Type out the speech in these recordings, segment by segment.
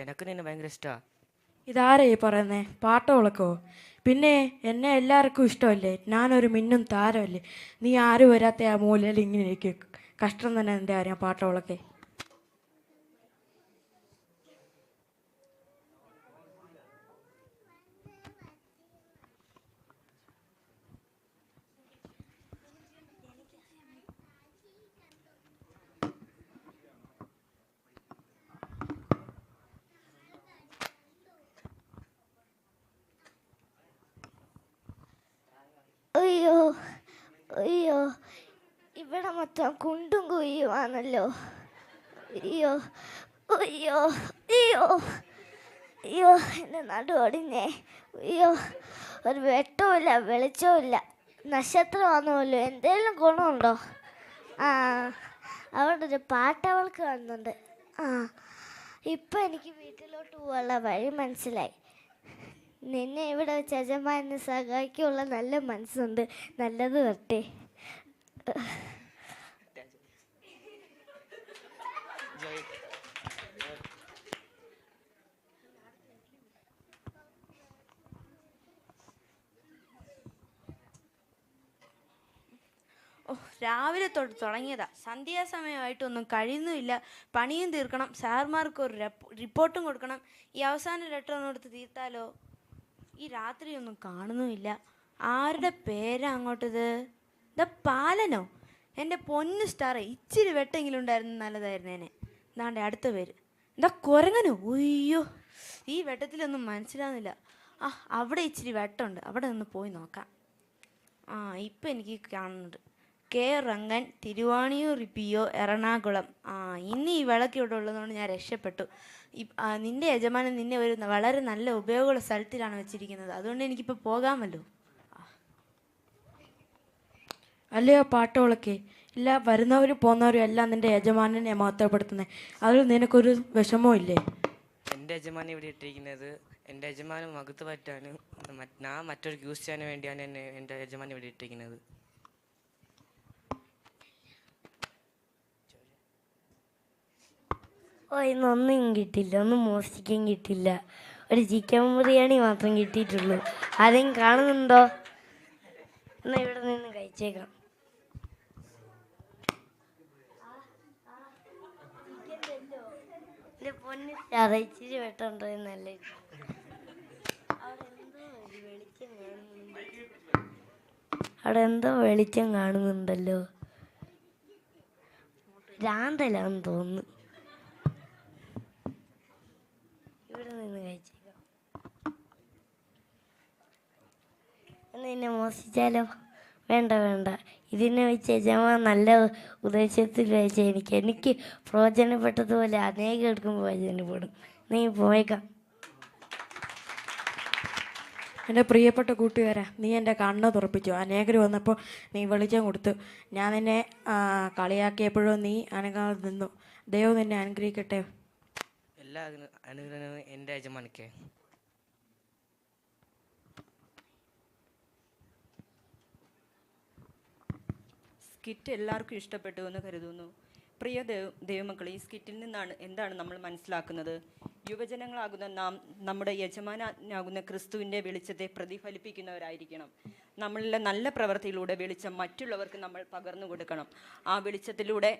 എനക്ക് നിന്നെ ഭയങ്കര ഇഷ്ടമാണ്. ഇതാരേ പറയുന്നേ? പാട്ടോളക്കോ? പിന്നെ എന്നെ എല്ലാവർക്കും ഇഷ്ടമല്ലേ? ഞാനൊരു മിന്നും താരമല്ലേ? നീ ആരും വരാത്ത ആ മൂലയിൽ ഇങ്ങനെ ഇരിക്കും. കഷ്ടം തന്നെ എൻ്റെ കാര്യം പാട്ടോളക്കെ. അയ്യോ അയ്യോ, ഇവിടെ മൊത്തം കുണ്ടും കുഴിയുമാണല്ലോ. അയ്യോ അയ്യോ അയ്യോ അയ്യോ, എൻ്റെ നടു ഒടിഞ്ഞേ. അയ്യോ, ഒരു വെട്ടവുമില്ല വെളിച്ചവുമില്ല. നക്ഷത്രമാണെന്നല്ലോ, എന്തെങ്കിലും ഗുണമുണ്ടോ? ആ, അവിടെ ഒരു പാട്ടവൾക്ക് കാണുന്നുണ്ട്. ആ, ഇപ്പം എനിക്ക് വീട്ടിലോട്ട് പോകാനുള്ള വഴി മനസ്സിലായി. നിന്നെ ഇവിടെ വെച്ച് യജമാനെ സഹായിക്കുള്ള നല്ല മനസ്സുണ്ട്. നല്ലത് വരട്ടെ. ഓ, രാവിലെ തൊട്ട് തുടങ്ങിയതാ. സന്ധ്യാസമയമായിട്ടൊന്നും കഴിയുന്നുമില്ല. പണിയും തീർക്കണം, സാർമാർക്ക് ഒരു റിപ്പോർട്ടും കൊടുക്കണം. ഈ അവസാന ലെറ്റർ ഒന്ന് കൊടുത്ത് തീർത്താലോ? ഈ രാത്രിയൊന്നും കാണുന്നുമില്ല. ആരുടെ പേരാ അങ്ങോട്ടത്? പാലനോ? എൻ്റെ പൊന്നു സ്റ്റാറെ, ഇച്ചിരി വെട്ടെങ്കിലും ഉണ്ടായിരുന്നു നല്ലതായിരുന്നേനെ. എന്താണ്ട് അടുത്ത പേര് കുരങ്ങനോ? ഉയ്യോ, ഈ വെട്ടത്തിലൊന്നും മനസ്സിലാവുന്നില്ല. ആ, അവിടെ ഇച്ചിരി വെട്ടമുണ്ട്, അവിടെ നിന്ന് പോയി നോക്കാം. ആ, ഇപ്പം എനിക്ക് കാണുന്നുണ്ട്. കെ റങ്ങൻ, തിരുവാണിയൂർ പി.ഒ, എറണാകുളം. ആ, ഇന്ന് ഈ വിളക്ക് ഇവിടെ ഉള്ളതുകൊണ്ട് ഞാൻ രക്ഷപ്പെട്ടു. നിൻ്റെ യജമാനൻ നിന്നെ ഒരു വളരെ നല്ല ഉപയോഗമുള്ള സ്ഥലത്തിലാണ് വെച്ചിരിക്കുന്നത്. അതുകൊണ്ട് എനിക്കിപ്പോൾ പോകാമല്ലോ. അല്ലയോ പാട്ടോളക്കെ? ഇല്ല, വരുന്നവരും പോകുന്നവരും എല്ലാം നിൻ്റെ യജമാനനെ മഹത്വപ്പെടുത്തുന്നത്. അതിൽ നിനക്കൊരു വിഷമവും ഇല്ലേ? എൻ്റെ യജമാനെ ഇവിടെ ഇട്ടിരിക്കുന്നത് എൻ്റെ യജമാനം മകത്ത് പറ്റാനും ഞാൻ മറ്റൊരു യൂസ് ചെയ്യാൻ വേണ്ടിയാണ് എൻ്റെ യജമാനെ ഇവിടെ ഇട്ടിരിക്കുന്നത്. ഓ, ഇന്നൊന്നും കിട്ടില്ല, ഒന്നും മോഷ്ടിക്കാൻ കിട്ടില്ല. ഒരു ചിക്കൻ ബിരിയാണി മാത്രം കിട്ടിയിട്ടുള്ളൂ. ആരെയും കാണുന്നുണ്ടോ? എന്നാൽ ഇവിടെ നിന്ന് കഴിച്ചേക്കാം. എൻ്റെ പൊന്ന് സ്റ്റാറെ, ഇച്ചിരി വെട്ടമുണ്ടോ എന്നല്ലേ? അവിടെ എന്തോ വെളിച്ചം കാണുന്നുണ്ടല്ലോ. ഭ്രാന്തലാന്ന് തോന്നുന്നു. ഇവിടെ നിന്ന് കഴിച്ചേക്കാം. എന്നാ എന്നെ മോഷിച്ചാലോ? വേണ്ട വേണ്ട, ഇതിനെ വെച്ച് യജമാൻ നല്ല ഉദ്ദേശത്തിൽ വെച്ച് എനിക്ക് പ്രയോജനപ്പെട്ടതുപോലെ അനേകം പ്രയോജനപ്പെടും. നീ പോയേക്കാം. എൻ്റെ പ്രിയപ്പെട്ട കൂട്ടുകാരാ, നീ എൻ്റെ കണ്ണ് തുറപ്പിച്ചു. അനേകർ വന്നപ്പോൾ നീ വെളിച്ചം കൊടുത്തു. ഞാൻ നിന്നെ കളിയാക്കിയപ്പോഴും നീ അനങ്ങാതെ നിന്നു. ദൈവം നിന്നെ അനുഗ്രഹിക്കട്ടെ. എല്ലാ അനുഗ്രഹവും എൻ്റെ യജമാനിക്ക്. സ്കിറ്റ് എല്ലാവർക്കും ഇഷ്ടപ്പെട്ടു എന്ന് കരുതുന്നു. പ്രിയ ദൈവമക്കളെ, ഈ സ്കിറ്റിൽ നിന്നാണ് എന്താണ് നമ്മൾ മനസ്സിലാക്കുന്നത്? യുവജനങ്ങളാകുന്ന നാം നമ്മുടെ യജമാനാകുന്ന ക്രിസ്തുവിൻ്റെ വെളിച്ചത്തെ പ്രതിഫലിപ്പിക്കുന്നവരായിരിക്കണം. നമ്മളിലെ നല്ല പ്രവൃത്തിയിലൂടെ വെളിച്ചം മറ്റുള്ളവർക്ക് നമ്മൾ പകർന്നു കൊടുക്കണം. ആ വെളിച്ചത്തിലൂടെ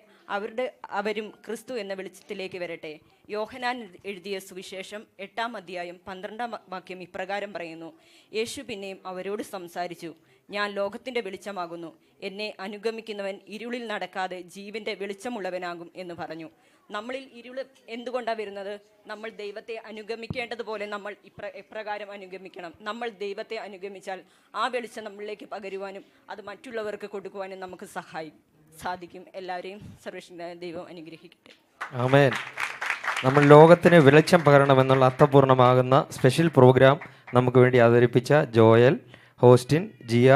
അവരും ക്രിസ്തു എന്ന വെളിച്ചത്തിലേക്ക് വരട്ടെ. യോഹന്നാൻ എഴുതിയ സുവിശേഷം 8-ാം അധ്യായം 12-ാം വാക്യം ഇപ്രകാരം പറയുന്നു: യേശു പിന്നെയും അവരോട് സംസാരിച്ചു, ഞാൻ ലോകത്തിൻ്റെ വെളിച്ചമാകുന്നു. എന്നെ അനുഗമിക്കുന്നവൻ ഇരുളിൽ നടക്കാതെ ജീവൻ്റെ വെളിച്ചമുള്ളവനാകും എന്ന് പറഞ്ഞു. നമ്മളിൽ ഇരുള് എന്തുകൊണ്ടാണ് വരുന്നത്? നമ്മൾ ദൈവത്തെ അനുഗമിക്കേണ്ടതുപോലെ നമ്മൾ എപ്രകാരം അനുഗമിക്കണം. നമ്മൾ ദൈവത്തെ അനുഗമിച്ചാൽ ആ വെളിച്ചം നമ്മളിലേക്ക് പകരുവാനും അത് മറ്റുള്ളവർക്ക് കൊടുക്കുവാനും നമുക്ക് സാധിക്കും. എല്ലാവരെയും സർവ്വശക്തനായ ദൈവം അനുഗ്രഹിക്കട്ടെ. ആമേൻ. നമ്മൾ ലോകത്തിന് വെളിച്ചം പകരണമെന്നുള്ള അർത്ഥപൂർണ്ണമാകുന്ന സ്പെഷ്യൽ പ്രോഗ്രാം നമുക്ക് വേണ്ടി അവതരിപ്പിച്ച ജോയൽ, ഹോസ്റ്റിൻ, ജിയ,